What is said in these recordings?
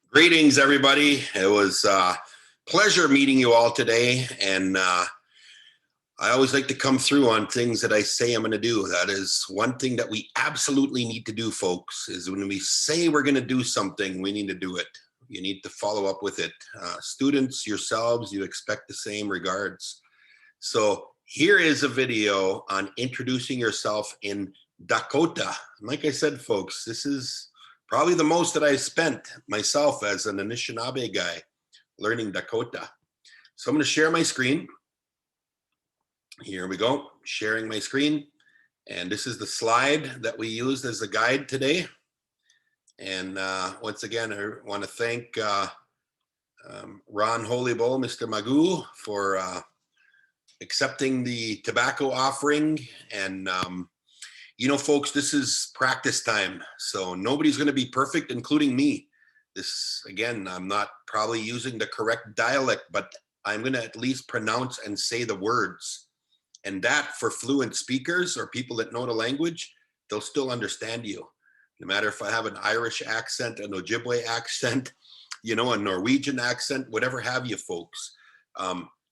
Greetings, everybody. It was a pleasure meeting you all today. And I always like to come through on things that I say I'm going to do. That is one thing that we absolutely need to do, folks, is when we say we're going to do something, we need to do it. You need to follow up with it. Students, yourselves, you expect the same regards. So here is a video on introducing yourself in Dakota. And like I said, folks, this is probably the most that I spent myself as an Anishinaabe guy learning Dakota. So I'm going to share my screen. Here we go, sharing my screen. And this is the slide that we used as a guide today. And once again, I want to thank Ron Holybowl, Mr. Magoo, for accepting the tobacco offering. And you know, folks, this is practice time. So nobody's going to be perfect, including me. This, again, I'm not probably using the correct dialect, but I'm going to at least pronounce and say the words. And that, for fluent speakers or people that know the language, they'll still understand you. No matter if I have an Irish accent, an Ojibwe accent, you know, a Norwegian accent, whatever have you, folks.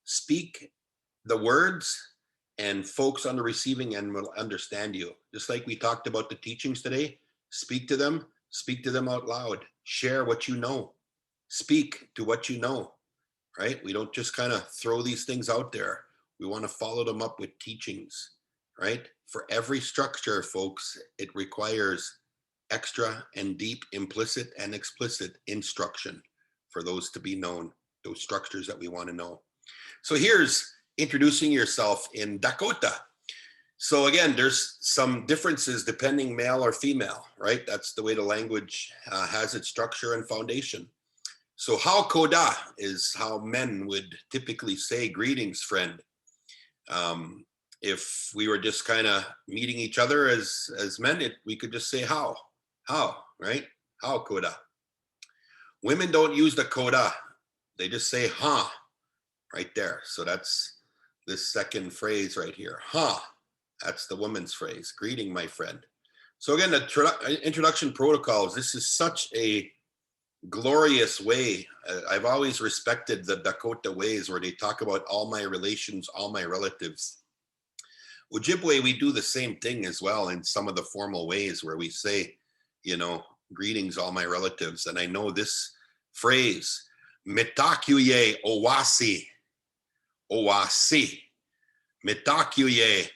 Speak the words, and folks on the receiving end will understand you. Just like we talked about the teachings today, speak to them out loud, share what you know, speak to what you know, right? We don't just kind of throw these things out there. We want to follow them up with teachings, right? For every structure, folks, it requires extra and deep, implicit and explicit instruction for those to be known, those structures that we want to know. So here's introducing yourself in Dakota. So again, there's some differences depending male or female, right? That's the way the language has its structure and foundation. So how koda is how men would typically say greetings, friend. If we were just kind of meeting each other as men, we could just say how, right? How koda. Women don't use the koda. They just say ha, right there. So that's this second phrase right here, huh? That's the woman's phrase, greeting, my friend. So again, the introduction protocols, this is such a glorious way. I've always respected the Dakota ways where they talk about all my relations, all my relatives. Ojibwe, we do the same thing as well in some of the formal ways where we say, you know, greetings, all my relatives. And I know this phrase, mitakuye owasi. Owasi, mitakuye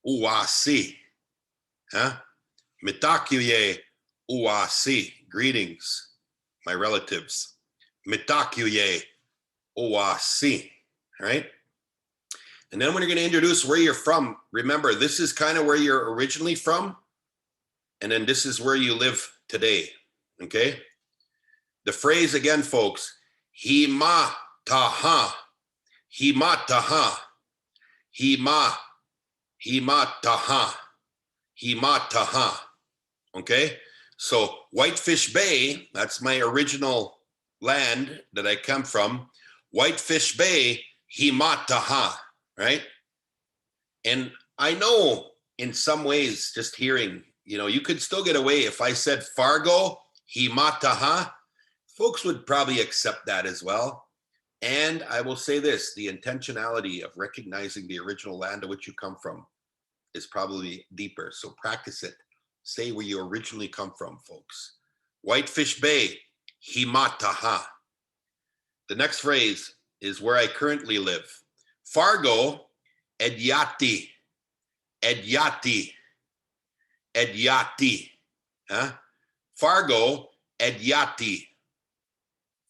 uwasi, huh? Mitakuye uwasi, greetings, my relatives. Mitakuye uwasi, right? And then when you're going to introduce where you're from, remember, this is kind of where you're originally from, and then this is where you live today, okay? The phrase again, folks, hima taha. Himataha, himataha, himataha, okay? So Whitefish Bay, that's my original land that I come from. Whitefish Bay, himataha, right? And I know in some ways, just hearing, you know, you could still get away if I said Fargo, himataha, folks would probably accept that as well. And I will say this, the intentionality of recognizing the original land of which you come from is probably deeper. So practice it. Say where you originally come from, folks. Whitefish Bay, himataha. The next phrase is where I currently live. Fargo, edyati, edyati, edyati. Huh? Fargo, edyati.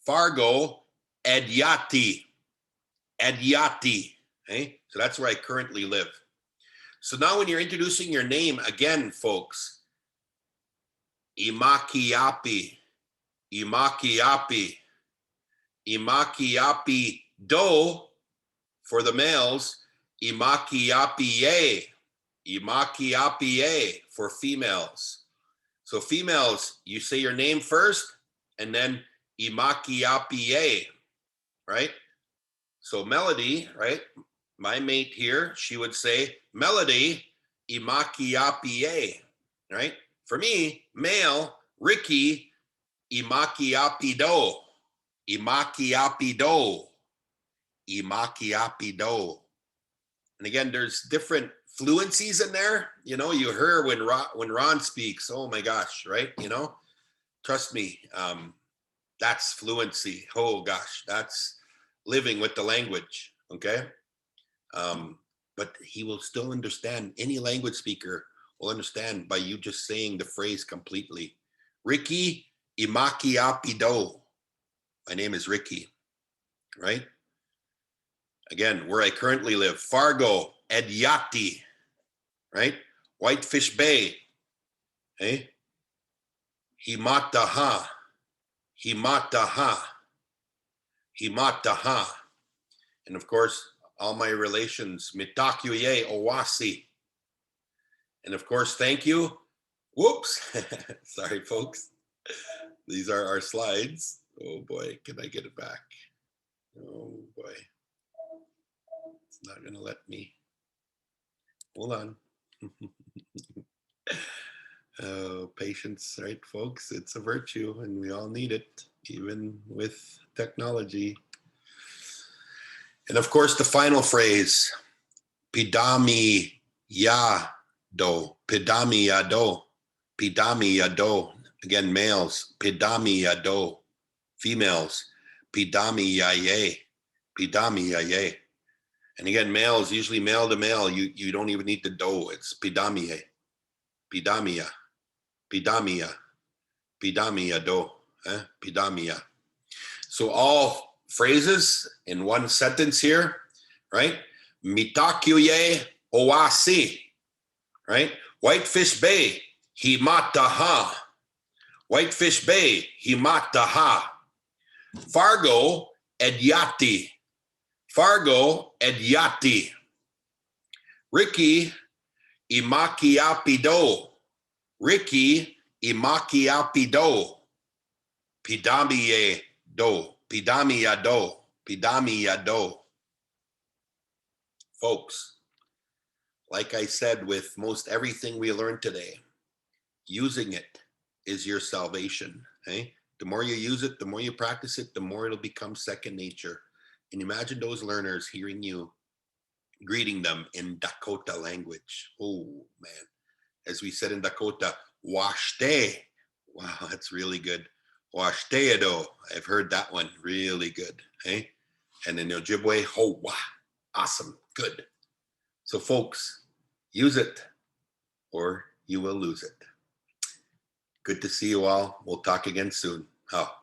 Fargo, Edyati, Edyati, okay? So that's where I currently live. So now when you're introducing your name, again, folks, Imakiapi, Imakiapi, Imakiapi do for the males, Imakiapiye, Imakiapiye for females. So females, you say your name first, and then Imakiapiye. Right? So Melody, right? My mate here, she would say, Melody, imakiapiye, right? For me, male, Ricky, Imakiapido. Imakiapido. Imakiapido. And again, there's different fluencies in there. You know, you hear when Ron speaks, oh my gosh, right? You know, trust me, that's fluency. Oh gosh, that's living with the language, okay? But he will still understand. Any language speaker will understand by you just saying the phrase completely. Ricky Imakiapido. My name is Ricky, right? Again, where I currently live, Fargo, Edyati, right? Whitefish Bay, eh? Himataha, Himataha, Himataha. And of course, all my relations, Mitakuye Owasi. And of course, thank you. Whoops. Sorry, folks. These are our slides. Oh boy, can I get it back? Oh boy. It's not going to let me. Hold on. Oh, patience, right, folks? It's a virtue, and we all need it, even with technology. And of course, the final phrase, Pidami Yado, Pidami Yado, Pidami Yado. Again, males, Pidami Yado. Females, Pidami Yaye, Pidami Yaye. And again, males, usually male to male, you don't even need the do. It's Pidamiye, Pidamiya, Pidamiya, Pidamiya do, Pidamiya. So all phrases in one sentence here, right? Mitakuye Owasi, right? Whitefish Bay, Himataha. Whitefish Bay, Himataha. Fargo, Edyati. Fargo, Edyati. Ricky, Imakiapido. Ricky, Imakiapido. Pidamiye do. Pidamiyado. Pidamiyado. Folks, like I said, with most everything we learned today, using it is your salvation. Eh? The more you use it, the more you practice it, the more it'll become second nature. And imagine those learners hearing you greeting them in Dakota language. Oh man. As we said in Dakota, washte. Wow, that's really good. Washteado. I've heard that one. Really good. Eh? And in Ojibwe, hoa. Awesome. Good. So folks, use it or you will lose it. Good to see you all. We'll talk again soon. Oh.